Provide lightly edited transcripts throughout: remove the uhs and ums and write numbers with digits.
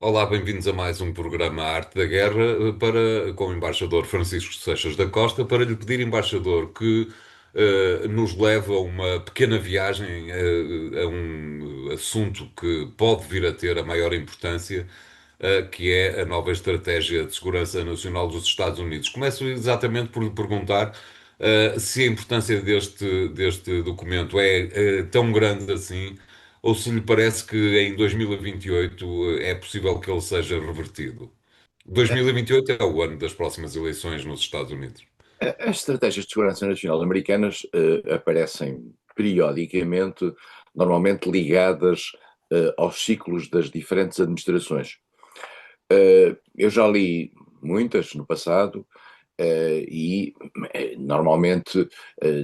Olá, bem-vindos a mais um programa Arte da Guerra com o embaixador Francisco Seixas da Costa para lhe pedir, embaixador, que nos leve a uma pequena viagem a um assunto que pode vir a ter a maior importância, que é a nova estratégia de segurança nacional dos Estados Unidos. Começo exatamente por lhe perguntar se a importância deste documento é tão grande assim ou se lhe parece que em 2028 é possível que ele seja revertido. 2028 é o ano das próximas eleições nos Estados Unidos. As estratégias de segurança nacional americanas aparecem periodicamente, normalmente ligadas aos ciclos das diferentes administrações. Eu já li muitas no passado e normalmente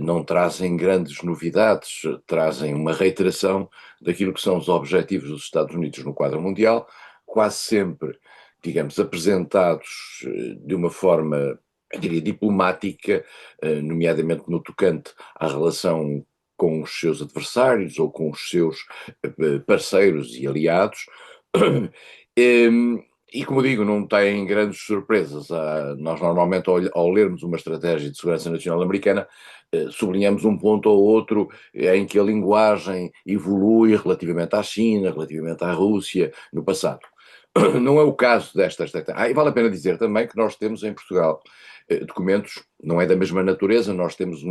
não trazem grandes novidades, trazem uma reiteração daquilo que são os objetivos dos Estados Unidos no quadro mundial, quase sempre, digamos, apresentados de uma forma, eu diria, diplomática, nomeadamente no tocante à relação com os seus adversários ou com os seus parceiros e aliados. E como digo, não tem grandes surpresas. Nós normalmente, ao lermos uma estratégia de segurança nacional americana, sublinhamos um ponto ou outro em que a linguagem evolui relativamente à China, relativamente à Rússia, no passado. Não é o caso desta estratégia. E vale a pena dizer também que nós temos em Portugal documentos, não é da mesma natureza, nós temos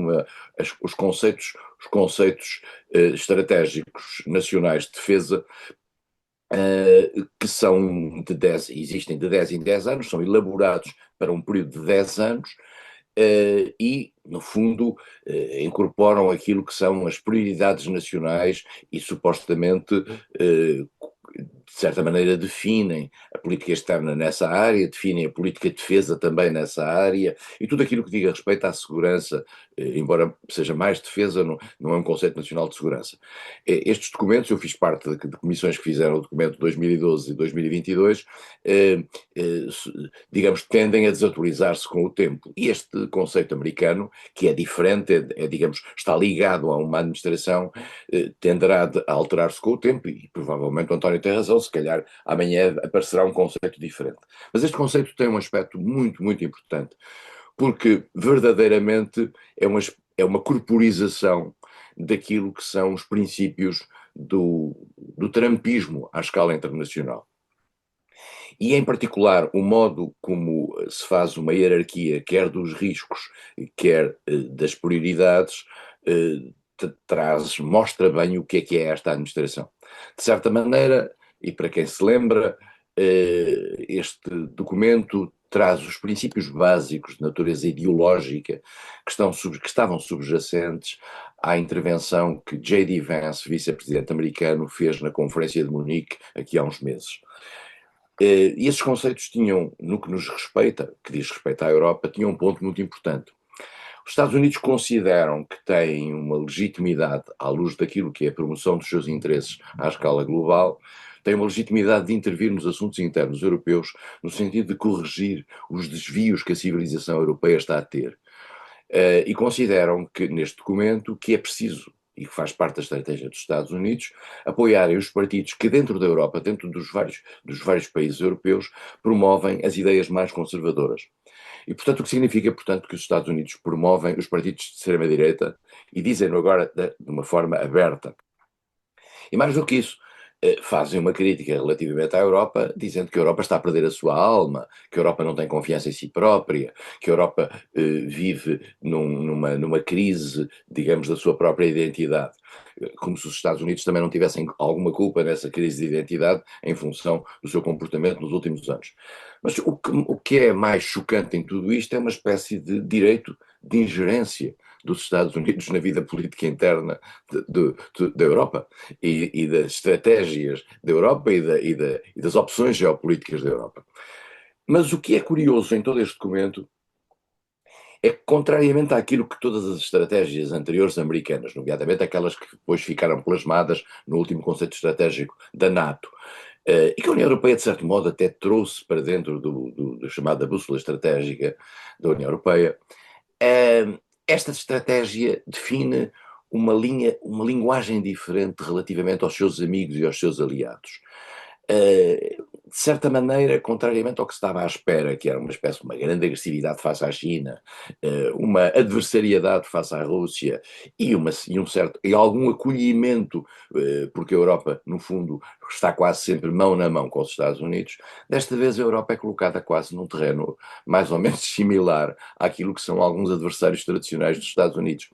os conceitos estratégicos nacionais de defesa que são existem de 10 em 10 anos, são elaborados para um período de 10 anos e, no fundo, incorporam aquilo que são as prioridades nacionais e supostamente de certa maneira, definem a política externa nessa área, definem a política de defesa também nessa área, e tudo aquilo que diga respeito à segurança, embora seja mais defesa, não é um conceito nacional de segurança. Estes documentos, eu fiz parte de comissões que fizeram o documento 2012 e 2022, digamos, tendem a desatualizar-se com o tempo. E este conceito americano, que é diferente, digamos, está ligado a uma administração, tenderá a alterar-se com o tempo e provavelmente o António tem razão, se calhar amanhã aparecerá um conceito diferente. Mas este conceito tem um aspecto muito, muito importante, porque verdadeiramente é uma corporização daquilo que são os princípios do trumpismo à escala internacional. E, em particular, o modo como se faz uma hierarquia, quer dos riscos, quer das prioridades, mostra bem o que é esta administração. De certa maneira, e para quem se lembra, este documento traz os princípios básicos de natureza ideológica que estavam subjacentes à intervenção que J.D. Vance, vice-presidente americano, fez na Conferência de Munique aqui há uns meses. E esses conceitos tinham, no que nos respeita, que diz respeito à Europa, tinham um ponto muito importante. Os Estados Unidos consideram que têm uma legitimidade, à luz daquilo que é a promoção dos seus interesses à escala global, têm uma legitimidade de intervir nos assuntos internos europeus no sentido de corrigir os desvios que a civilização europeia está a ter. E consideram que neste documento que é preciso e que faz parte da estratégia dos Estados Unidos, apoiarem os partidos que dentro da Europa, dentro dos vários países europeus, promovem as ideias mais conservadoras. E, portanto, o que significa, portanto, que os Estados Unidos promovem os partidos de extrema-direita e dizem-no agora de uma forma aberta. E mais do que isso, fazem uma crítica relativamente à Europa, dizendo que a Europa está a perder a sua alma, que a Europa não tem confiança em si própria, que a Europa vive numa crise, digamos, da sua própria identidade. Como se os Estados Unidos também não tivessem alguma culpa nessa crise de identidade em função do seu comportamento nos últimos anos. Mas o que é mais chocante em tudo isto é uma espécie de direito de ingerência dos Estados Unidos na vida política interna da Europa e das estratégias da Europa e das opções geopolíticas da Europa. Mas o que é curioso em todo este documento é que, contrariamente àquilo que todas as estratégias anteriores americanas, nomeadamente aquelas que depois ficaram plasmadas no último conceito estratégico da NATO, e que a União Europeia, de certo modo, até trouxe para dentro da chamada bússola estratégica da União Europeia, esta estratégia define uma linguagem diferente relativamente aos seus amigos e aos seus aliados. de certa maneira, contrariamente ao que se estava à espera, que era uma espécie de uma grande agressividade face à China, uma adversariedade face à Rússia e algum acolhimento, porque a Europa, no fundo, está quase sempre mão na mão com os Estados Unidos, desta vez a Europa é colocada quase num terreno mais ou menos similar àquilo que são alguns adversários tradicionais dos Estados Unidos.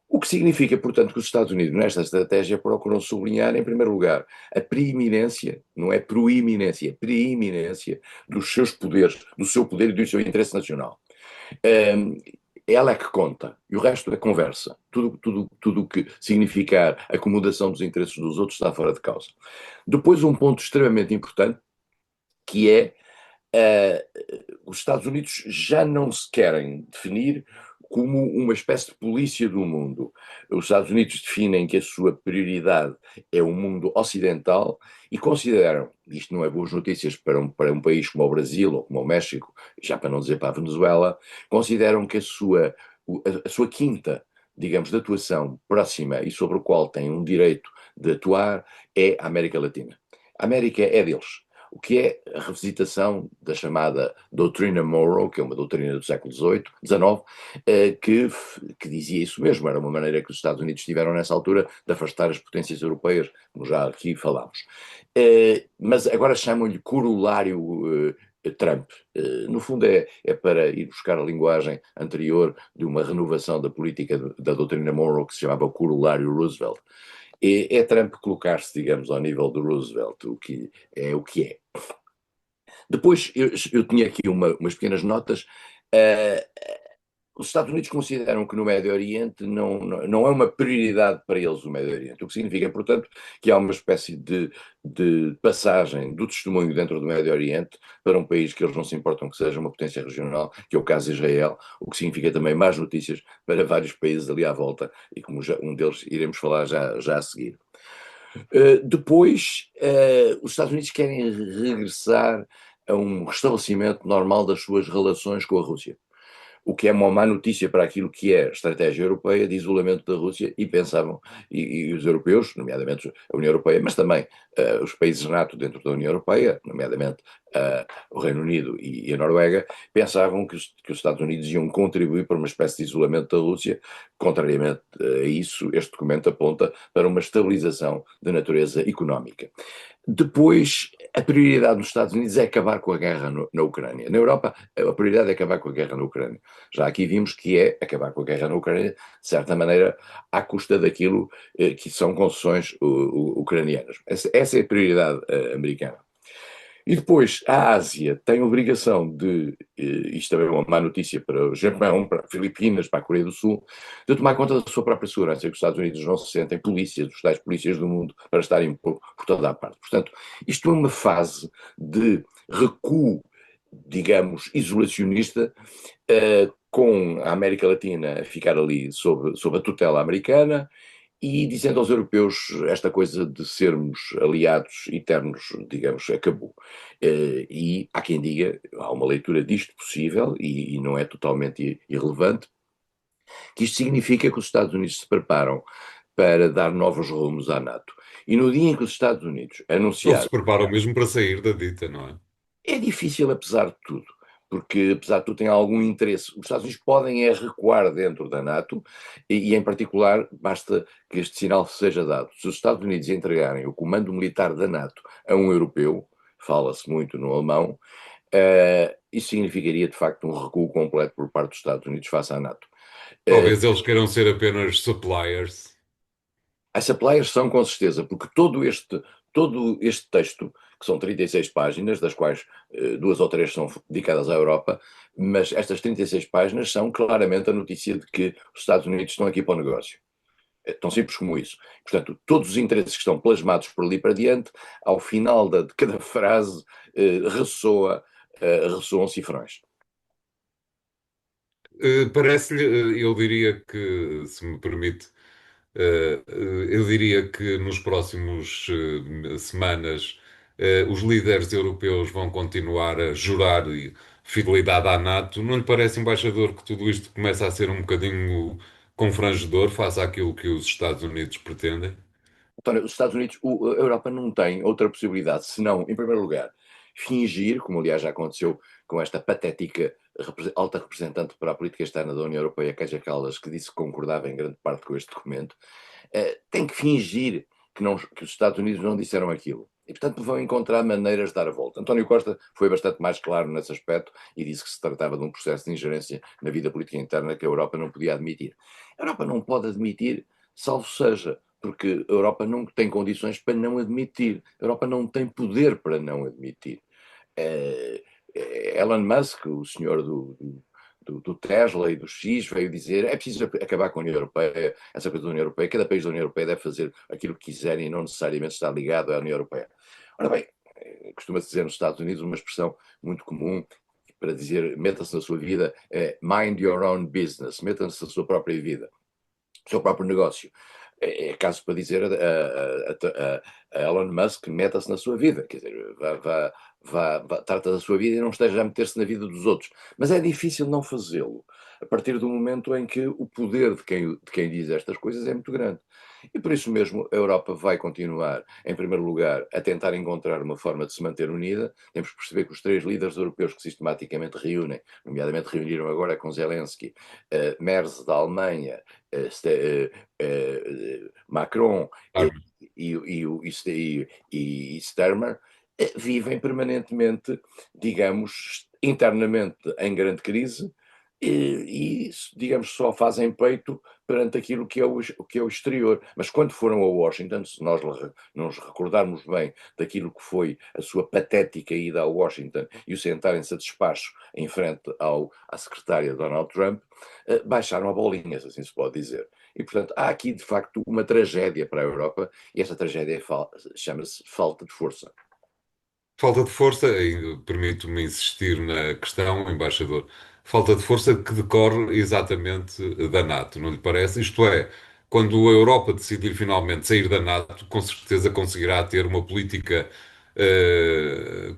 O que significa, portanto, que os Estados Unidos, nesta estratégia, procuram sublinhar, em primeiro lugar, a preeminência, não é proeminência, é preeminência dos seus poderes, do seu poder e do seu interesse nacional. Um, Ela é que conta, e o resto é conversa. Tudo o que significar acomodação dos interesses dos outros está fora de causa. Depois, um ponto extremamente importante, que é os Estados Unidos já não se querem definir como uma espécie de polícia do mundo. Os Estados Unidos definem que a sua prioridade é o mundo ocidental e consideram, isto não é boas notícias para um país como o Brasil ou como o México, já para não dizer para a Venezuela, consideram que a sua quinta, digamos, de atuação próxima e sobre o qual têm um direito de atuar é a América Latina. A América é deles. O que é a revisitação da chamada doutrina Monroe, que é uma doutrina do século XIX, que dizia isso mesmo, era uma maneira que os Estados Unidos tiveram nessa altura de afastar as potências europeias, como já aqui falámos. Mas agora chamam-lhe corolário Trump. No fundo é para ir buscar a linguagem anterior de uma renovação da política da doutrina Monroe, que se chamava corolário Roosevelt. É Trump colocar-se, digamos, ao nível do Roosevelt, o que é o que é. Depois, eu tinha aqui umas pequenas notas. Uh, os Estados Unidos consideram que no Médio Oriente não é uma prioridade para eles o Médio Oriente, o que significa, portanto, que há uma espécie de passagem do testemunho dentro do Médio Oriente para um país que eles não se importam que seja uma potência regional, que é o caso de Israel, o que significa também mais notícias para vários países ali à volta, e como um deles iremos falar já a seguir. Depois, os Estados Unidos querem regressar a um restabelecimento normal das suas relações com a Rússia, o que é uma má notícia para aquilo que é a estratégia europeia de isolamento da Rússia, e pensavam, e os europeus, nomeadamente a União Europeia, mas também os países NATO dentro da União Europeia, nomeadamente o Reino Unido e a Noruega, pensavam que os Estados Unidos iam contribuir para uma espécie de isolamento da Rússia. Contrariamente a isso, este documento aponta para uma estabilização de natureza económica. Depois, a prioridade dos Estados Unidos é acabar com a guerra na Ucrânia. Na Europa, a prioridade é acabar com a guerra na Ucrânia. Já aqui vimos que é acabar com a guerra na Ucrânia, de certa maneira, à custa daquilo que são concessões ucranianas. Essa é a prioridade americana. E depois, a Ásia tem a obrigação isto também é uma má notícia para o Japão, para Filipinas, para a Coreia do Sul, de tomar conta da sua própria segurança, que os Estados Unidos não se sentem polícias, os tais polícias do mundo, para estarem por toda a parte. Portanto, isto é uma fase de recuo, digamos, isolacionista, com a América Latina a ficar ali sob a tutela americana, e dizendo aos europeus esta coisa de sermos aliados eternos, digamos, acabou. E há quem diga, há uma leitura disto possível, e não é totalmente irrelevante, que isto significa que os Estados Unidos se preparam para dar novos rumos à NATO. E no dia em que os Estados Unidos Eles se anunciaram, preparam mesmo para sair da dita, não é? é difícil apesar de tudo, porque apesar de tudo tem algum interesse. Os Estados Unidos podem recuar dentro da NATO, e em particular basta que este sinal seja dado. Se os Estados Unidos entregarem o comando militar da NATO a um europeu, fala-se muito no alemão, isso significaria de facto um recuo completo por parte dos Estados Unidos face à NATO. Uh, Talvez eles queiram ser apenas suppliers. As suppliers são com certeza, porque todo este texto, que são 36 páginas, das quais 2 ou 3 são dedicadas à Europa, mas estas 36 páginas são claramente a notícia de que os Estados Unidos estão aqui para o negócio. É tão simples como isso. Portanto, todos os interesses que estão plasmados por ali para diante, ao final de cada frase, ressoam cifrões. Parece-lhe, eu diria que, se me permite, eu diria que nos próximos semanas os líderes europeus vão continuar a jurar fidelidade à NATO. Não lhe parece, embaixador, que tudo isto começa a ser um bocadinho confrangedor face àquilo que os Estados Unidos pretendem? António, os Estados Unidos, a Europa não tem outra possibilidade senão, em primeiro lugar, fingir, como aliás já aconteceu com esta patética alta representante para a política externa da União Europeia, Kaja Kallas, que disse que concordava em grande parte com este documento, tem que fingir que os Estados Unidos não disseram aquilo. E, portanto, vão encontrar maneiras de dar a volta. António Costa foi bastante mais claro nesse aspecto e disse que se tratava de um processo de ingerência na vida política interna que a Europa não podia admitir. A Europa não pode admitir, salvo seja, porque a Europa não tem condições para não admitir. A Europa não tem poder para não admitir. Uh, Elon Musk, o senhor do Tesla e do X, veio dizer é preciso acabar com a União Europeia, essa coisa da União Europeia, cada país da União Europeia deve fazer aquilo que quiser e não necessariamente estar ligado à União Europeia. Ora bem, costuma-se dizer nos Estados Unidos uma expressão muito comum para dizer meta-se na sua vida, mind your own business, meta-se na sua própria vida, o seu próprio negócio. É caso para dizer a Elon Musk meta-se na sua vida, quer dizer, trata da sua vida e não esteja a meter-se na vida dos outros. Mas é difícil não fazê-lo, a partir do momento em que o poder de quem diz estas coisas é muito grande. E por isso mesmo a Europa vai continuar, em primeiro lugar, a tentar encontrar uma forma de se manter unida. Temos que perceber que os três líderes europeus que sistematicamente reúnem, nomeadamente reuniram agora com Zelensky, Merz da Alemanha, Macron e Sturmer, vivem permanentemente, digamos, internamente em grande crise e, digamos, só fazem peito perante aquilo que é o exterior. Mas quando foram a Washington, se nós nos recordarmos bem daquilo que foi a sua patética ida a Washington e o sentarem-se a despacho em frente à secretária Donald Trump, baixaram a bolinha, se assim se pode dizer. E, portanto, há aqui, de facto, uma tragédia para a Europa e essa tragédia chama-se falta de força. Falta de força, e permito-me insistir na questão, embaixador, falta de força que decorre exatamente da NATO, não lhe parece? Isto é, quando a Europa decidir finalmente sair da NATO, com certeza conseguirá ter uma política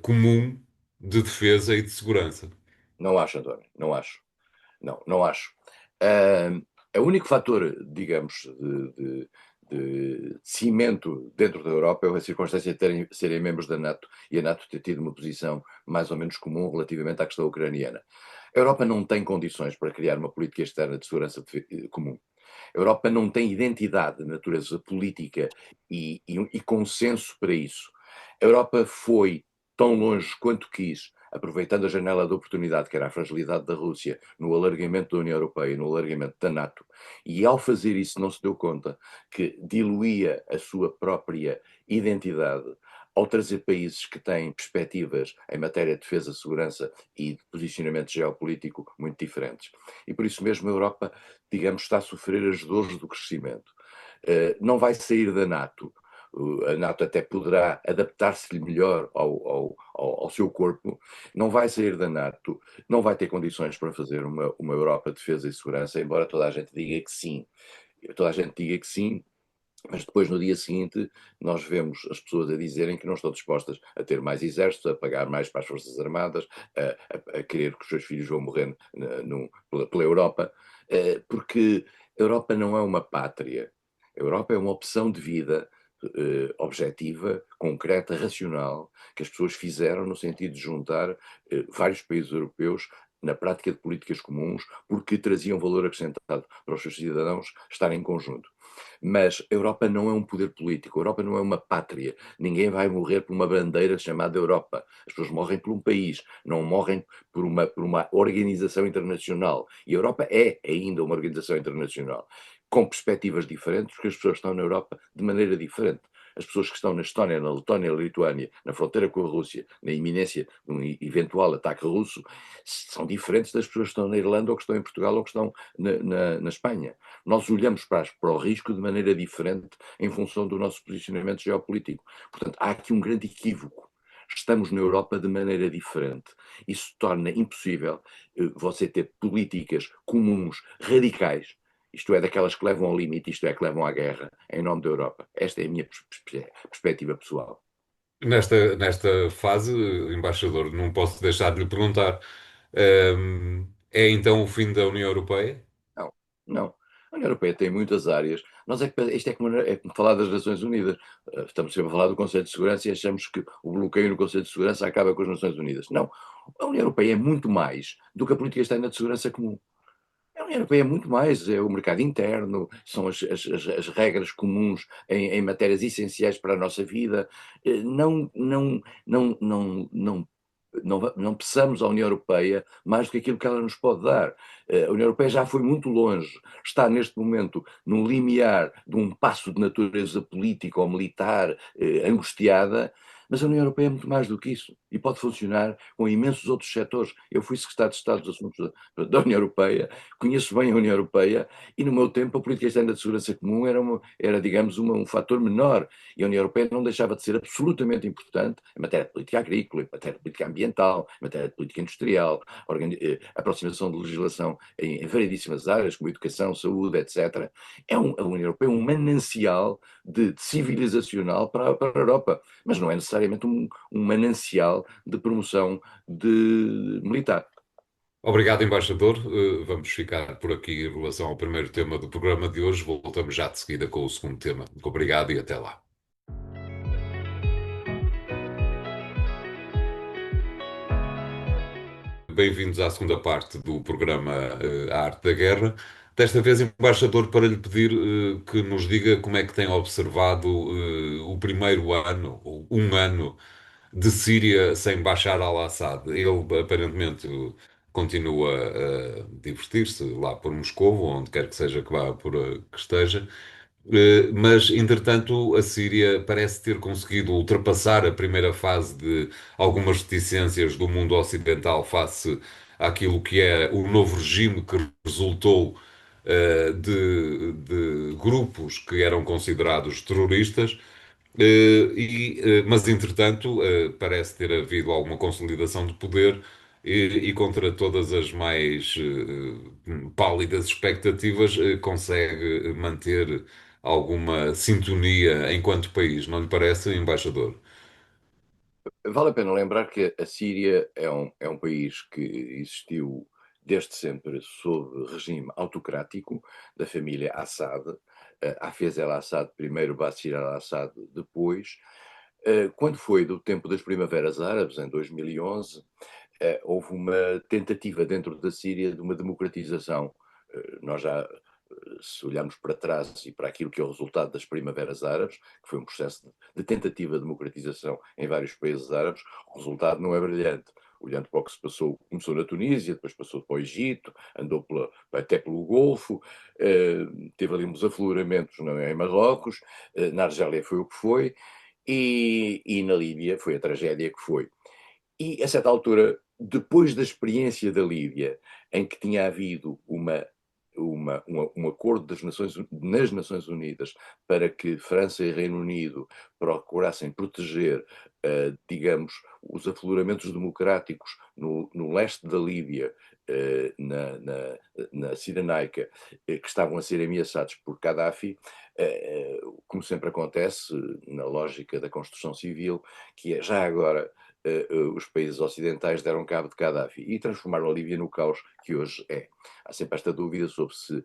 comum de defesa e de segurança. Não acho, António, não acho. Não, não acho. Uh, o único fator, digamos, de cimento dentro da Europa é a circunstância de serem membros da NATO e a NATO ter tido uma posição mais ou menos comum relativamente à questão ucraniana. A Europa não tem condições para criar uma política externa de segurança comum. A Europa não tem identidade de natureza política e consenso para isso. A Europa foi tão longe quanto quis, aproveitando a janela de oportunidade, que era a fragilidade da Rússia, no alargamento da União Europeia, no alargamento da NATO, e ao fazer isso não se deu conta que diluía a sua própria identidade ao trazer países que têm perspectivas em matéria de defesa, segurança e de posicionamento geopolítico muito diferentes. E por isso mesmo a Europa, digamos, está a sofrer as dores do crescimento. Não vai sair da NATO. A NATO até poderá adaptar-se-lhe melhor ao seu corpo, não vai sair da NATO, não vai ter condições para fazer uma Europa de defesa e segurança, embora toda a gente diga que sim. Toda a gente diga que sim, mas depois, no dia seguinte, nós vemos as pessoas a dizerem que não estão dispostas a ter mais exércitos, a pagar mais para as Forças Armadas, a querer que os seus filhos vão morrer pela Europa, porque a Europa não é uma pátria. A Europa é uma opção de vida objetiva, concreta, racional, que as pessoas fizeram no sentido de juntar vários países europeus na prática de políticas comuns, porque traziam valor acrescentado para os seus cidadãos estar em conjunto. Mas a Europa não é um poder político, a Europa não é uma pátria. Ninguém vai morrer por uma bandeira chamada Europa. As pessoas morrem por um país, não morrem por uma organização internacional. E a Europa é ainda uma organização internacional, com perspectivas diferentes, porque as pessoas estão na Europa de maneira diferente. As pessoas que estão na Estónia, na Letónia, na Lituânia, na fronteira com a Rússia, na iminência de um eventual ataque russo, são diferentes das pessoas que estão na Irlanda, ou que estão em Portugal, ou que estão na Espanha. Nós olhamos para o risco de maneira diferente em função do nosso posicionamento geopolítico. Portanto, há aqui um grande equívoco. Estamos na Europa de maneira diferente. Isso torna impossível você ter políticas comuns, radicais, isto é, daquelas que levam ao limite, isto é, que levam à guerra, em nome da Europa. Esta é a minha perspectiva pessoal. Nesta fase, embaixador, não posso deixar de lhe perguntar, é então o fim da União Europeia? Não, não. A União Europeia tem muitas áreas. Nós isto é como falar das Nações Unidas. Estamos sempre a falar do Conselho de Segurança e achamos que o bloqueio no Conselho de Segurança acaba com as Nações Unidas. Não. A União Europeia é muito mais do que a política externa de segurança comum. A União Europeia é muito mais, é o mercado interno, são as regras comuns em matérias essenciais para a nossa vida. Não peçamos à União Europeia mais do que aquilo que ela nos pode dar. A União Europeia já foi muito longe, está neste momento no limiar de um passo de natureza política ou militar angustiada, mas a União Europeia é muito mais do que isso e pode funcionar com imensos outros setores. Eu fui secretário de Estado dos Assuntos da União Europeia, conheço bem a União Europeia e no meu tempo a política externa de segurança comum era digamos, um fator menor e a União Europeia não deixava de ser absolutamente importante em matéria de política agrícola, em matéria de política ambiental, em matéria de política industrial, aproximação de legislação em variedíssimas áreas, como educação, saúde, etc. A União Europeia é um manancial de civilizacional para a Europa, mas não é necessariamente um manancial de promoção militar. Obrigado, embaixador. Vamos ficar por aqui em relação ao primeiro tema do programa de hoje. Voltamos já de seguida com o segundo tema. Obrigado e até lá. Bem-vindos à segunda parte do programa A Arte da Guerra. Desta vez, embaixador, para lhe pedir que nos diga como é que tem observado o primeiro ano, ou um ano, de Síria sem Bashar al-Assad. Ele aparentemente continua a divertir-se lá por Moscou, onde quer que seja que vá por que esteja. Mas, entretanto, a Síria parece ter conseguido ultrapassar a primeira fase de algumas reticências do mundo ocidental face àquilo que é o novo regime que resultou de grupos que eram considerados terroristas. Mas, entretanto, parece ter havido alguma consolidação de poder e contra todas as mais pálidas expectativas, consegue manter alguma sintonia enquanto país, não lhe parece, embaixador? Vale a pena lembrar que a Síria é um país que existiu desde sempre sob regime autocrático da família Assad, Hafez el-Assad primeiro, Bashir al-Assad depois. Quando foi do tempo das Primaveras Árabes, em 2011, houve uma tentativa dentro da Síria de uma democratização. Nós já, se olharmos para trás e para aquilo que é o resultado das Primaveras Árabes, que foi um processo de tentativa de democratização em vários países árabes, o resultado não é brilhante. Olhando para o que se passou, começou na Tunísia, depois passou para o Egito, andou até pelo Golfo, teve ali uns afloramentos em Marrocos, na Argélia foi o que foi, e na Líbia foi a tragédia que foi. E, a certa altura, depois da experiência da Líbia, em que tinha havido um acordo nas Nações Unidas para que França e Reino Unido procurassem proteger, digamos, os afloramentos democráticos no leste da Líbia, na Cirenaica, que estavam a ser ameaçados por Gaddafi, como sempre acontece na lógica da construção civil, que é já agora os países ocidentais deram cabo de Gaddafi e transformaram a Líbia no caos que hoje é. Há sempre esta dúvida sobre se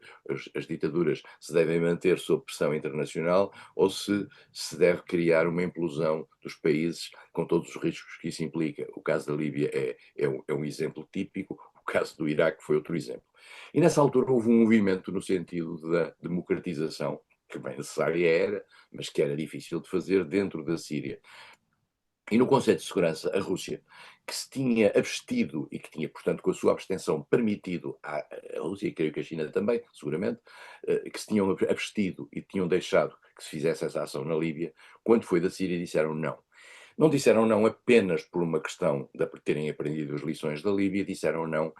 as ditaduras se devem manter sob pressão internacional ou se deve criar uma implosão dos países com todos os riscos que isso implica. O caso da Líbia é um exemplo típico, o caso do Iraque foi outro exemplo. E nessa altura houve um movimento no sentido da democratização, que bem necessária era, mas que era difícil de fazer dentro da Síria. E no Conselho de Segurança, a Rússia, que se tinha abstido e que tinha, portanto, com a sua abstenção permitido à Rússia, e creio que a China também, seguramente, que se tinham abstido e tinham deixado que se fizesse essa ação na Líbia, quando foi da Síria disseram não. Não disseram não apenas por uma questão de terem aprendido as lições da Líbia, disseram não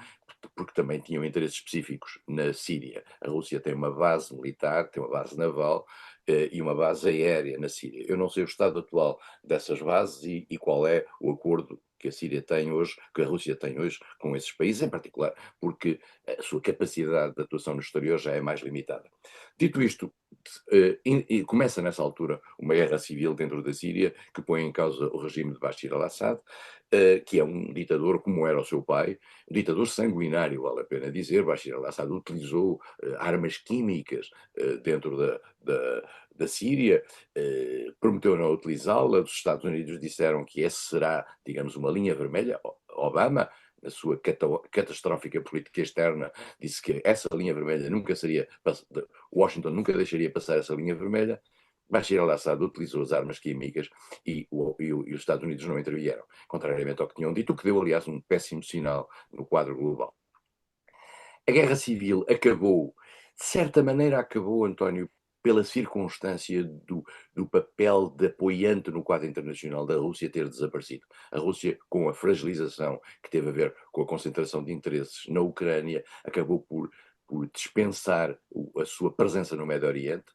porque também tinham interesses específicos na Síria. A Rússia tem uma base militar, tem uma base naval e uma base aérea na Síria. Eu não sei o estado atual dessas bases e qual é o acordo que a Síria tem hoje, que a Rússia tem hoje com esses países, em particular porque a sua capacidade de atuação no exterior já é mais limitada. Dito isto, começa nessa altura uma guerra civil dentro da Síria que põe em causa o regime de Bashar al-Assad, que é um ditador como era o seu pai, um ditador sanguinário, vale a pena dizer. Bashar al-Assad utilizou armas químicas dentro da Síria, prometeu não utilizá-la. Os Estados Unidos disseram que essa será, digamos, uma linha vermelha. Obama, na sua catastrófica política externa, disse que essa linha vermelha nunca seria, Washington nunca deixaria passar essa linha vermelha. Bashar al-Assad utilizou as armas químicas e os Estados Unidos não intervieram, contrariamente ao que tinham dito, o que deu, aliás, um péssimo sinal no quadro global. A guerra civil acabou, de certa maneira acabou, António, pela circunstância do papel de apoiante no quadro internacional da Rússia ter desaparecido. A Rússia, com a fragilização que teve a ver com a concentração de interesses na Ucrânia, acabou por dispensar a sua presença no Médio Oriente,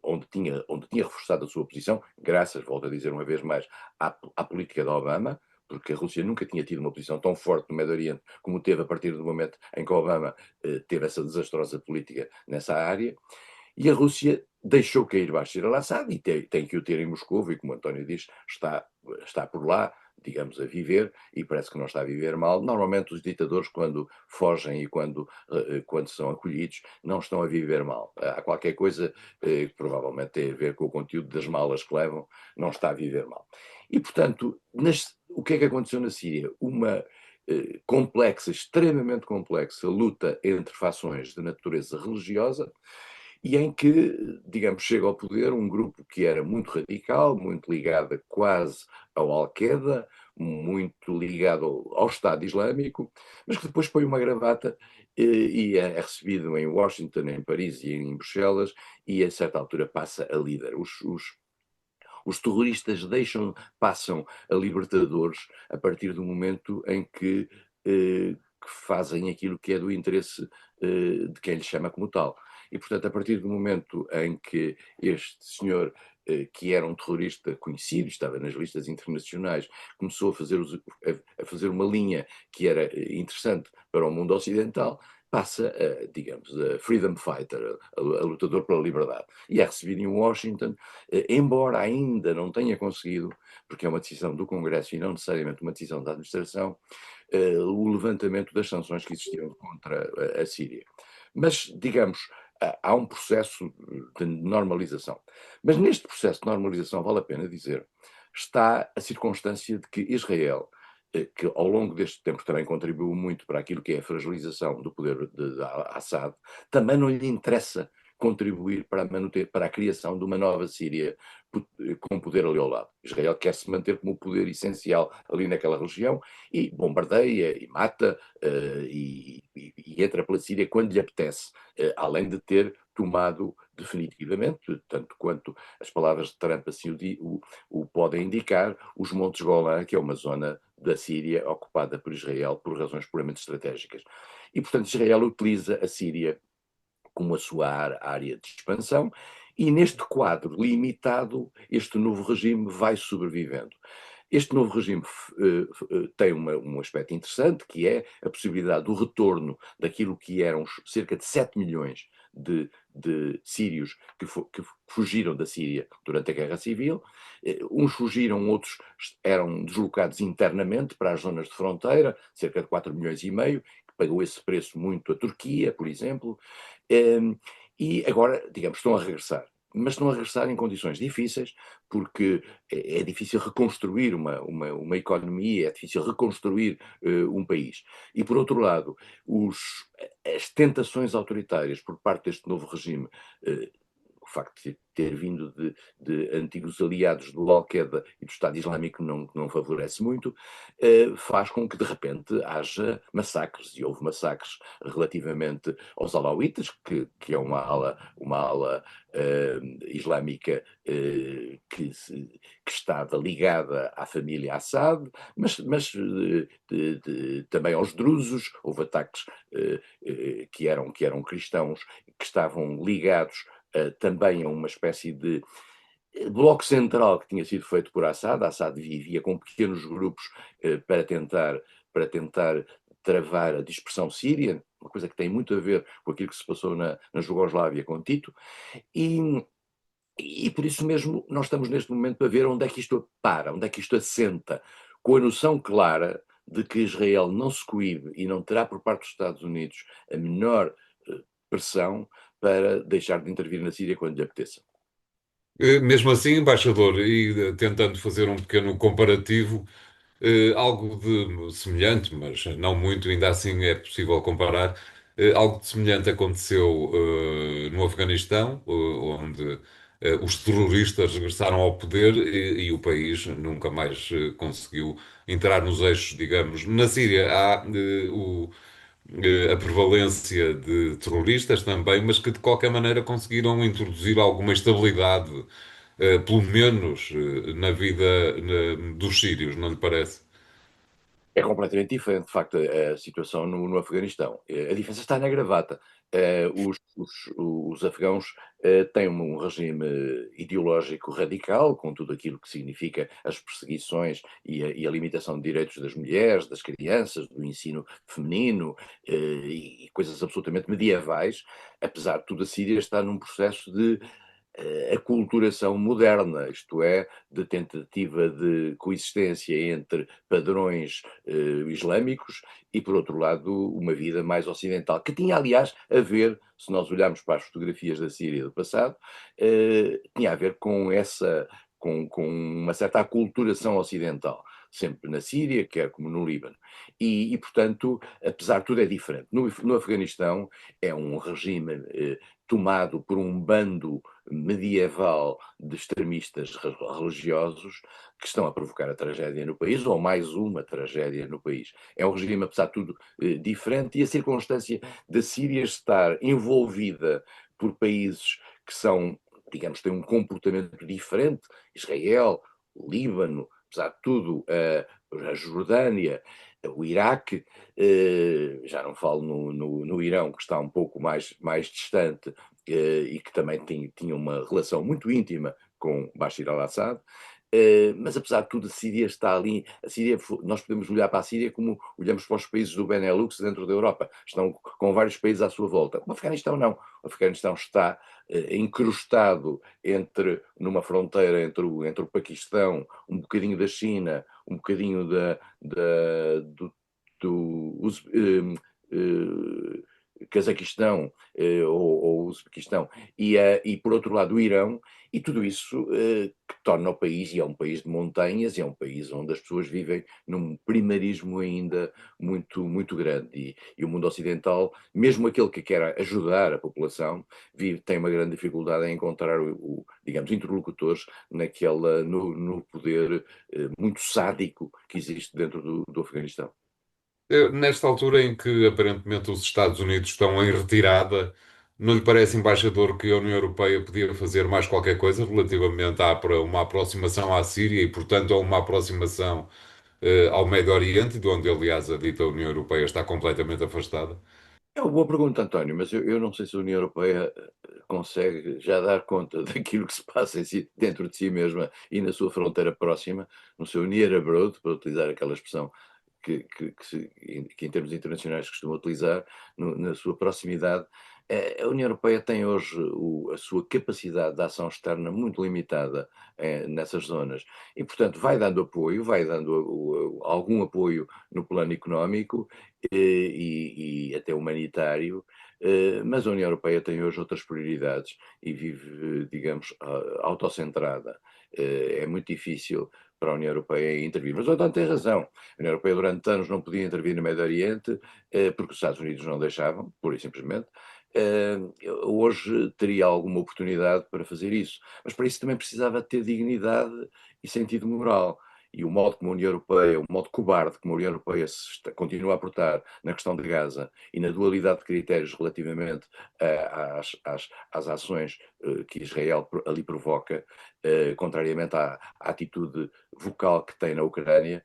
onde tinha reforçado a sua posição, graças, volto a dizer uma vez mais, à política de Obama, porque a Rússia nunca tinha tido uma posição tão forte no Médio Oriente como teve a partir do momento em que Obama teve essa desastrosa política nessa área. E a Rússia deixou cair Bashar al-Assad e tem que o ter em Moscou, e como o António diz, está por lá, digamos, a viver, e parece que não está a viver mal. Normalmente os ditadores, quando fogem e quando são acolhidos, não estão a viver mal. Há qualquer coisa que provavelmente tem a ver com o conteúdo das malas que levam, não está a viver mal. E, portanto, o que é que aconteceu na Síria? Uma complexa, extremamente complexa luta entre fações de natureza religiosa, e em que, digamos, chega ao poder um grupo que era muito radical, muito ligado quase ao Al-Qaeda, muito ligado ao Estado Islâmico, mas que depois põe uma gravata e é recebido em Washington, em Paris e em Bruxelas, e a certa altura passa a líder. Os terroristas passam a libertadores a partir do momento em que fazem aquilo que é do interesse de quem lhe chama como tal. E, portanto, a partir do momento em que este senhor, que era um terrorista conhecido, estava nas listas internacionais, começou a fazer uma linha que era interessante para o mundo ocidental, passa a, digamos, a freedom fighter, a lutador pela liberdade. E é recebido em Washington, embora ainda não tenha conseguido, porque é uma decisão do Congresso e não necessariamente uma decisão da administração, o levantamento das sanções que existiam contra a Síria. Mas, digamos, há um processo de normalização. Mas neste processo de normalização, vale a pena dizer, está a circunstância de que Israel, que ao longo deste tempo também contribuiu muito para aquilo que é a fragilização do poder de Assad, também não lhe interessa contribuir para a criação de uma nova Síria com poder ali ao lado. Israel quer se manter como o poder essencial ali naquela região e bombardeia e mata e entra pela Síria quando lhe apetece, além de ter tomado definitivamente, tanto quanto as palavras de Trump assim o podem indicar, os Montes Golã, que é uma zona da Síria ocupada por Israel por razões puramente estratégicas. E, portanto, Israel utiliza a Síria como a sua área de expansão, e neste quadro limitado, este novo regime vai sobrevivendo. Este novo regime tem um aspecto interessante, que é a possibilidade do retorno daquilo que eram cerca de 7 milhões de sírios que fugiram da Síria durante a Guerra Civil. Uns fugiram, outros eram deslocados internamente para as zonas de fronteira, cerca de 4 milhões e meio, que pagou esse preço muito a Turquia, por exemplo. E agora, digamos, estão a regressar. Mas estão a regressar em condições difíceis, porque é difícil reconstruir uma economia, é difícil reconstruir um país. E, por outro lado, as tentações autoritárias por parte deste novo regime, o facto de ter vindo de antigos aliados do Al-Qaeda e do Estado Islâmico não favorece muito, faz com que de repente haja massacres, e houve massacres relativamente aos alauítas, que é uma ala islâmica que estava ligada à família Assad, mas também aos drusos. Houve ataques que eram cristãos que estavam ligados também a uma espécie de bloco central que tinha sido feito por Assad. Assad vivia com pequenos grupos para tentar travar a dispersão síria, uma coisa que tem muito a ver com aquilo que se passou na Jugoslávia com Tito, e, e por isso mesmo nós estamos neste momento para ver onde é que isto para, onde é que isto assenta, com a noção clara de que Israel não se coíbe e não terá por parte dos Estados Unidos a menor pressão para deixar de intervir na Síria quando lhe apeteça. Mesmo assim, embaixador, e tentando fazer um pequeno comparativo, algo de semelhante, mas não muito, ainda assim é possível comparar. Algo de semelhante aconteceu no Afeganistão, onde os terroristas regressaram ao poder e o país nunca mais conseguiu entrar nos eixos, digamos. Na Síria há a prevalência de terroristas também, mas que de qualquer maneira conseguiram introduzir alguma estabilidade, pelo menos na vida dos sírios, não lhe parece? É completamente diferente, de facto, a situação no Afeganistão. A diferença está na gravata. Os afegãos têm um regime ideológico radical, com tudo aquilo que significa as perseguições e a limitação de direitos das mulheres, das crianças, do ensino feminino, e coisas absolutamente medievais. Apesar de tudo, a Síria está num processo de aculturação moderna, isto é, de tentativa de coexistência entre padrões islâmicos e, por outro lado, uma vida mais ocidental, que tinha, aliás, a ver, se nós olharmos para as fotografias da Síria do passado, tinha a ver com com uma certa aculturação ocidental, sempre na Síria, quer como no Líbano. Portanto, apesar de tudo, é diferente. No Afeganistão é um regime tomado por um bando medieval de extremistas religiosos que estão a provocar a tragédia no país, ou mais uma tragédia no país. É um regime, apesar de tudo, diferente, e a circunstância da Síria estar envolvida por países que são, digamos, têm um comportamento diferente, Israel, o Líbano, apesar de tudo, a Jordânia, o Iraque, já não falo no Irão, que está um pouco mais distante, e que também tinha uma relação muito íntima com Bashir al-Assad, mas apesar de tudo a Síria está ali, nós podemos olhar para a Síria como olhamos para os países do Benelux dentro da Europa, estão com vários países à sua volta. O Afeganistão não, o Afeganistão está encrustado numa fronteira entre o Paquistão, um bocadinho da China, um bocadinho do Cazaquistão ou Uzbequistão e por outro lado o Irão, e tudo isso que torna o país, e é um país de montanhas, e é um país onde as pessoas vivem num primarismo ainda muito grande, e o mundo ocidental, mesmo aquele que quer ajudar a população, tem uma grande dificuldade em encontrar, digamos, interlocutores no poder muito sádico que existe dentro do Afeganistão. Nesta altura em que aparentemente os Estados Unidos estão em retirada, não lhe parece, embaixador, que a União Europeia podia fazer mais qualquer coisa relativamente para uma aproximação à Síria e, portanto, a uma aproximação ao Médio Oriente, de onde, aliás, a dita União Europeia está completamente afastada? É uma boa pergunta, António, mas eu não sei se a União Europeia consegue já dar conta daquilo que se passa dentro de si mesma e na sua fronteira próxima, no seu near abroad, para utilizar aquela expressão que em termos internacionais costuma utilizar, na sua proximidade. A União Europeia tem hoje a sua capacidade de ação externa muito limitada nessas zonas e, portanto, vai dando algum apoio no plano económico e até humanitário, mas a União Europeia tem hoje outras prioridades e vive, digamos, autocentrada. É muito difícil para a União Europeia intervir. Mas o António tem razão. A União Europeia durante anos não podia intervir no Médio Oriente porque os Estados Unidos não deixavam, pura e simplesmente. Hoje teria alguma oportunidade para fazer isso, mas para isso também precisava ter dignidade e sentido moral. E o modo como a União Europeia, o modo cobarde como a União Europeia continua a portar na questão de Gaza e na dualidade de critérios relativamente às ações que Israel ali provoca, contrariamente à atitude vocal que tem na Ucrânia,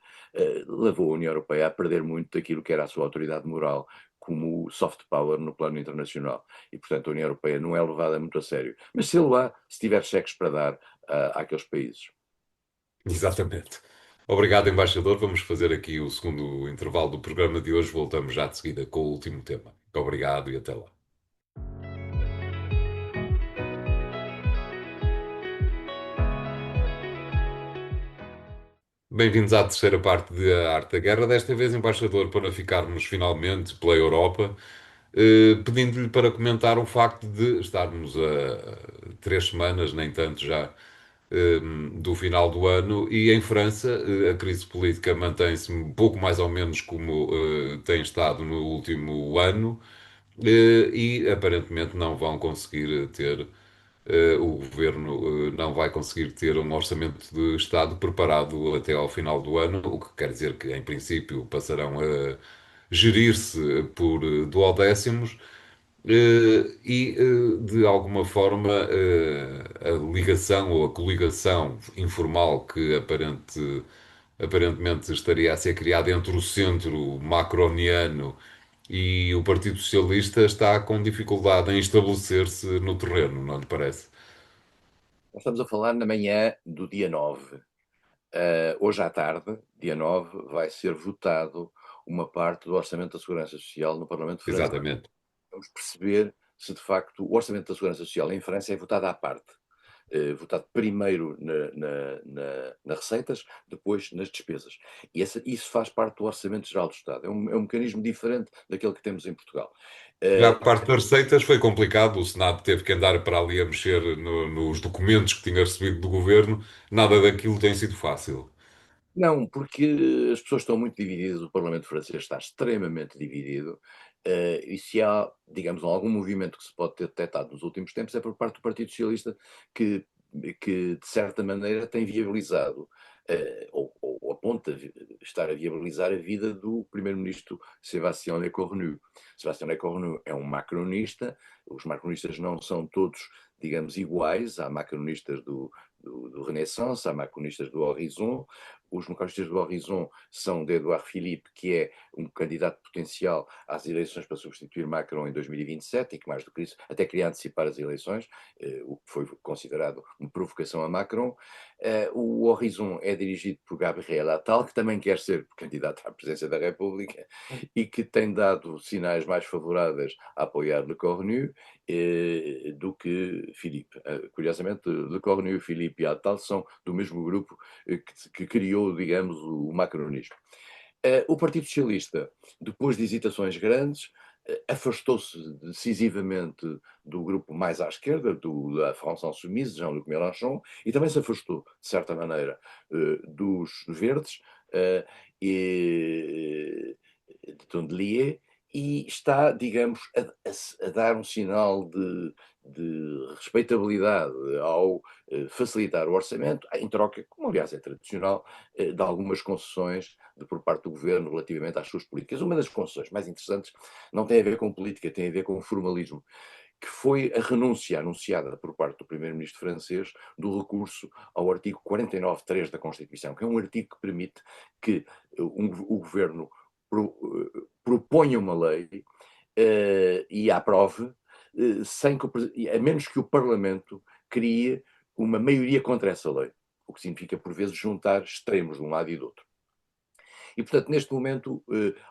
levou a União Europeia a perder muito daquilo que era a sua autoridade moral como soft power no plano internacional. E, portanto, a União Europeia não é levada muito a sério. Mas se tiver cheques para dar àqueles países. Exatamente. Obrigado, embaixador. Vamos fazer aqui o segundo intervalo do programa de hoje. Voltamos já de seguida com o último tema. Obrigado e até lá. Bem-vindos à terceira parte de A Arte da Guerra. Desta vez, embaixador, para ficarmos finalmente pela Europa, pedindo-lhe para comentar o facto de estarmos a 3 semanas, nem tanto já, do final do ano, e em França a crise política mantém-se um pouco mais ou menos como tem estado no último ano, e aparentemente não vão conseguir ter, o governo não vai conseguir ter um orçamento de Estado preparado até ao final do ano, o que quer dizer que, em princípio, passarão a gerir-se por duodécimos. De alguma forma, a ligação ou a coligação informal que aparentemente estaria a ser criada entre o centro macroniano e o Partido Socialista está com dificuldade em estabelecer-se no terreno, não lhe parece? Nós estamos a falar na manhã do dia 9. Hoje à tarde, dia 9, vai ser votado uma parte do Orçamento da Segurança Social no Parlamento francês. Exatamente. Vamos perceber se de facto o Orçamento da Segurança Social em França é votado à parte. Votado primeiro nas receitas, depois nas despesas. E isso faz parte do Orçamento Geral do Estado. É um mecanismo diferente daquele que temos em Portugal. Já a parte das receitas foi complicado, o Senado teve que andar para ali a mexer nos documentos que tinha recebido do governo, nada daquilo tem sido fácil. Não, porque as pessoas estão muito divididas, o Parlamento francês está extremamente dividido, e se há, digamos, algum movimento que se pode ter detectado nos últimos tempos é por parte do Partido Socialista, que, que de certa maneira tem viabilizado, ou aponta estar a viabilizar a vida do primeiro-ministro Sébastien Lecornu. Sébastien Lecornu é um macronista, os macronistas não são todos, digamos, iguais, há macronistas do Renaissance, há macronistas do Horizon. Os macronistas do Horizon são de Edouard Philippe, que é um candidato potencial às eleições para substituir Macron em 2027 e que, mais do que isso, até queria antecipar as eleições, o que foi considerado uma provocação a Macron. O Horizon é dirigido por Gabriel Attal, que também quer ser candidato à presidência da República e que tem dado sinais mais favoráveis a apoiar Le Cornu do que Philippe. Curiosamente, Le Cornu, Philippe e Attal são do mesmo grupo que criou, digamos, o macronismo. O Partido Socialista, depois de hesitações grandes, afastou-se decisivamente do grupo mais à esquerda, da France Insoumise, Jean-Luc Mélenchon, e também se afastou, de certa maneira, dos Verdes e de Tondelier, e está, digamos, a dar um sinal de respeitabilidade ao facilitar o orçamento, em troca, como aliás é tradicional, de algumas concessões por parte do governo relativamente às suas políticas. Uma das concessões mais interessantes não tem a ver com política, tem a ver com formalismo, que foi a renúncia anunciada por parte do primeiro-ministro francês do recurso ao artigo 49.3 da Constituição, que é um artigo que permite que o governo proponha uma lei e a aprove, sem que a menos que o Parlamento crie uma maioria contra essa lei, o que significa, por vezes, juntar extremos de um lado e do outro. E, portanto, neste momento,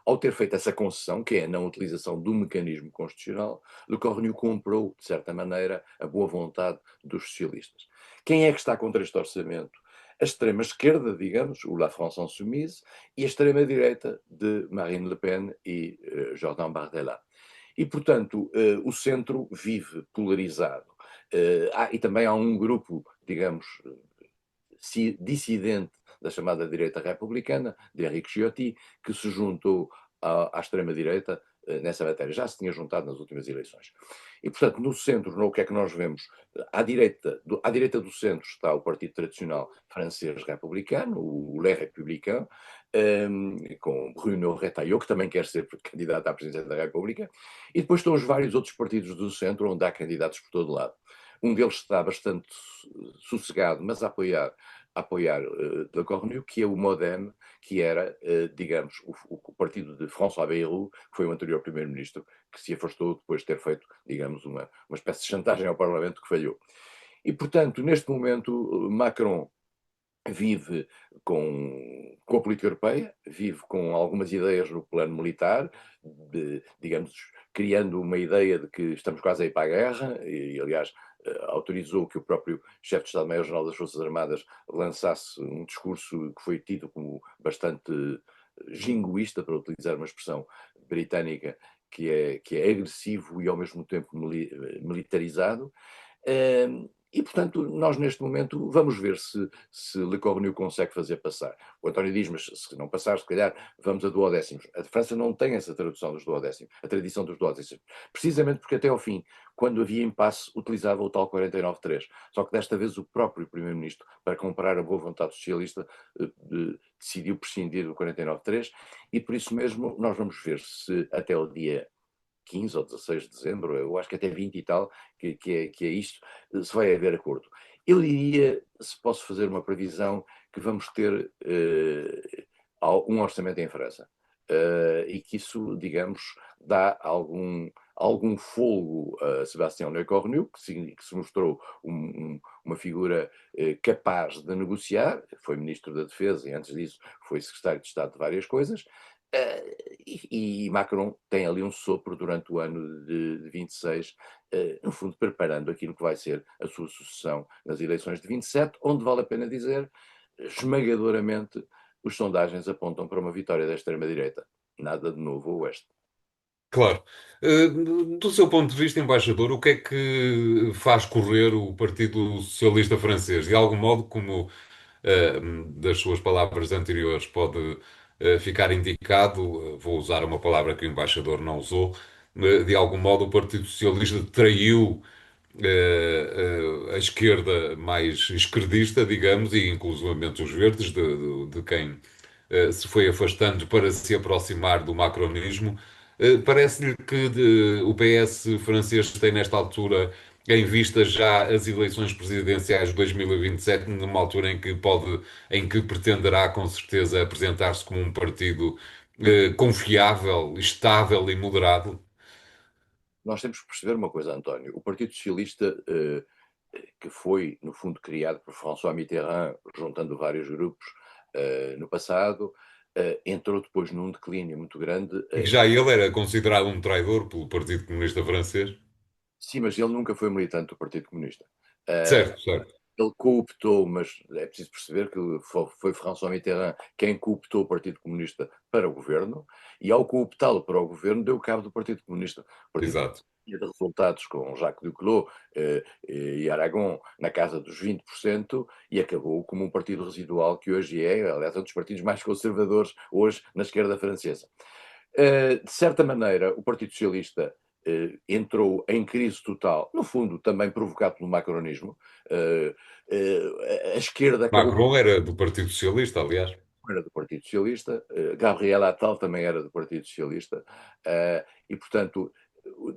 ao ter feito essa concessão, que é a não utilização do mecanismo constitucional, Le Cornu comprou, de certa maneira, a boa vontade dos socialistas. Quem é que está contra este orçamento? A extrema-esquerda, digamos, o La France Insoumise, e a extrema-direita de Marine Le Pen e Jordan Bardella. E, portanto, o centro vive polarizado. E também há um grupo, digamos, dissidente da chamada direita republicana, de Henrique Ciotti, que se juntou à extrema-direita nessa matéria. Já se tinha juntado nas últimas eleições. E, portanto, no centro, no que é que nós vemos? À direita do centro está o partido tradicional francês republicano, o Les Républicains, com Bruno Retailleau, que também quer ser candidato à presidência da República, e depois estão os vários outros partidos do centro, onde há candidatos por todo lado. Um deles está bastante sossegado, mas a apoiar Le Cornu, que é o MoDem, que era, digamos, o partido de François Bayrou, que foi o anterior primeiro-ministro, que se afastou depois de ter feito, digamos, uma espécie de chantagem ao Parlamento que falhou. E, portanto, neste momento, Macron vive com a política europeia, vive com algumas ideias no plano militar, digamos, criando uma ideia de que estamos quase a ir para a guerra, e aliás autorizou que o próprio chefe de Estado-Maior-General das Forças Armadas lançasse um discurso que foi tido como bastante jingoísta, para utilizar uma expressão britânica, que é agressivo e ao mesmo tempo militarizado. E, portanto, nós neste momento vamos ver se Le Cornu consegue fazer passar. O António diz, mas se não passar, se calhar vamos a duodécimos. A França não tem essa tradução dos duodécimos, a tradição dos duodécimos, precisamente porque até ao fim, quando havia impasse, utilizava o tal 49.3. Só que desta vez o próprio Primeiro-Ministro, para comprar a boa vontade socialista, decidiu prescindir do 49.3 e por isso mesmo nós vamos ver se até o dia 15 ou 16 de dezembro, eu acho que até 20 e tal, que é isto, se vai haver acordo. Eu diria, se posso fazer uma previsão, que vamos ter um orçamento em França. E que isso, digamos, dá algum folgo a Sébastien Lecornu, que se mostrou uma figura capaz de negociar, foi Ministro da Defesa e antes disso foi Secretário de Estado de várias coisas, e Macron tem ali um sopro durante o ano de 26, no fundo preparando aquilo que vai ser a sua sucessão nas eleições de 27, onde vale a pena dizer, esmagadoramente, as sondagens apontam para uma vitória da extrema-direita. Nada de novo a oeste. Claro. Do seu ponto de vista, embaixador, o que é que faz correr o Partido Socialista Francês? De algum modo, como das suas palavras anteriores pode ficar indicado, vou usar uma palavra que o embaixador não usou, de algum modo o Partido Socialista traiu a esquerda mais esquerdista, digamos, e inclusivamente os verdes, de quem se foi afastando para se aproximar do macronismo. Parece-lhe que o PS francês tem, nesta altura, em vista já as eleições presidenciais de 2027, numa altura em que pretenderá, com certeza, apresentar-se como um partido confiável, estável e moderado? Nós temos que perceber uma coisa, António. O Partido Socialista, que foi, no fundo, criado por François Mitterrand, juntando vários grupos no passado, entrou depois num declínio muito grande. E que já ele era considerado um traidor pelo Partido Comunista Francês. Sim, mas ele nunca foi militante do Partido Comunista. Certo, certo. Ele cooptou, mas é preciso perceber que foi François Mitterrand quem cooptou o Partido Comunista para o governo, e ao cooptá-lo para o governo deu cabo do Partido Comunista. O Partido Exato. tinha de resultados com Jacques Duclos e Aragon na casa dos 20% e acabou como um partido residual que hoje é, aliás, um dos partidos mais conservadores hoje na esquerda francesa. De certa maneira, o Partido Socialista entrou em crise total, no fundo também provocado pelo macronismo. A esquerda acabou Macron era do Partido Socialista, aliás. era do Partido Socialista, Gabriel Attal também era do Partido Socialista, e portanto,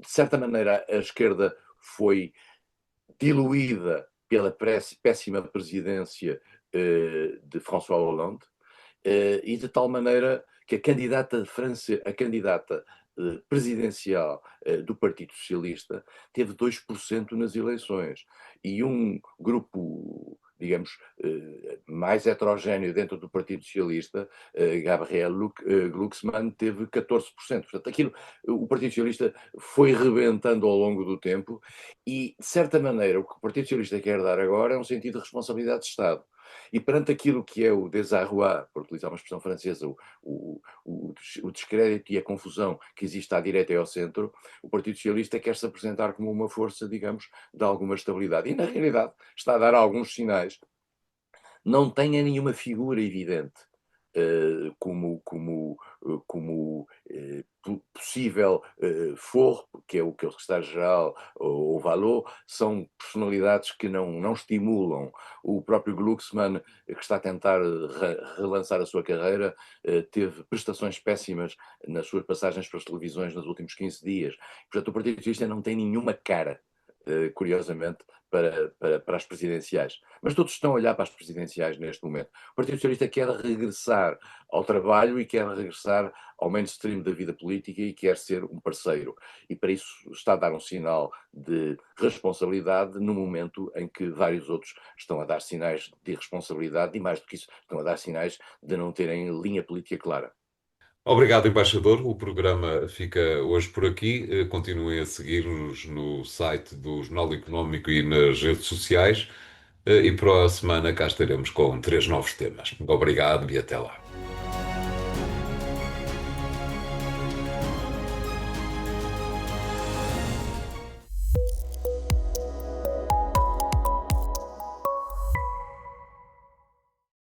de certa maneira, a esquerda foi diluída pela péssima presidência de François Hollande, e de tal maneira que a candidata presidencial do Partido Socialista teve 2% nas eleições. E um grupo, digamos, mais heterogéneo dentro do Partido Socialista, Gabriel Glucksmann, teve 14%. Portanto, o Partido Socialista foi rebentando ao longo do tempo e, de certa maneira, o que o Partido Socialista quer dar agora é um sentido de responsabilidade de Estado. E perante aquilo que é o désarroi, por utilizar uma expressão francesa, o descrédito e a confusão que existe à direita e ao centro, o Partido Socialista quer se apresentar como uma força, digamos, de alguma estabilidade. E, na realidade, está a dar alguns sinais. Não tem nenhuma figura evidente como possível for, que é o que o secretário-geral ou o Valot, são personalidades que não estimulam. O próprio Glucksmann, que está a tentar relançar a sua carreira, teve prestações péssimas nas suas passagens para as televisões nos últimos 15 dias. Portanto, o Partido Socialista não tem nenhuma cara. curiosamente, para as presidenciais. Mas todos estão a olhar para as presidenciais neste momento. O Partido Socialista quer regressar ao trabalho e quer regressar ao mainstream da vida política e quer ser um parceiro. E para isso está a dar um sinal de responsabilidade no momento em que vários outros estão a dar sinais de irresponsabilidade e, mais do que isso, estão a dar sinais de não terem linha política clara. Obrigado, embaixador. O programa fica hoje por aqui. Continuem a seguir-nos no site do Jornal Económico e nas redes sociais. E para a semana cá estaremos com três novos temas. Obrigado e até lá.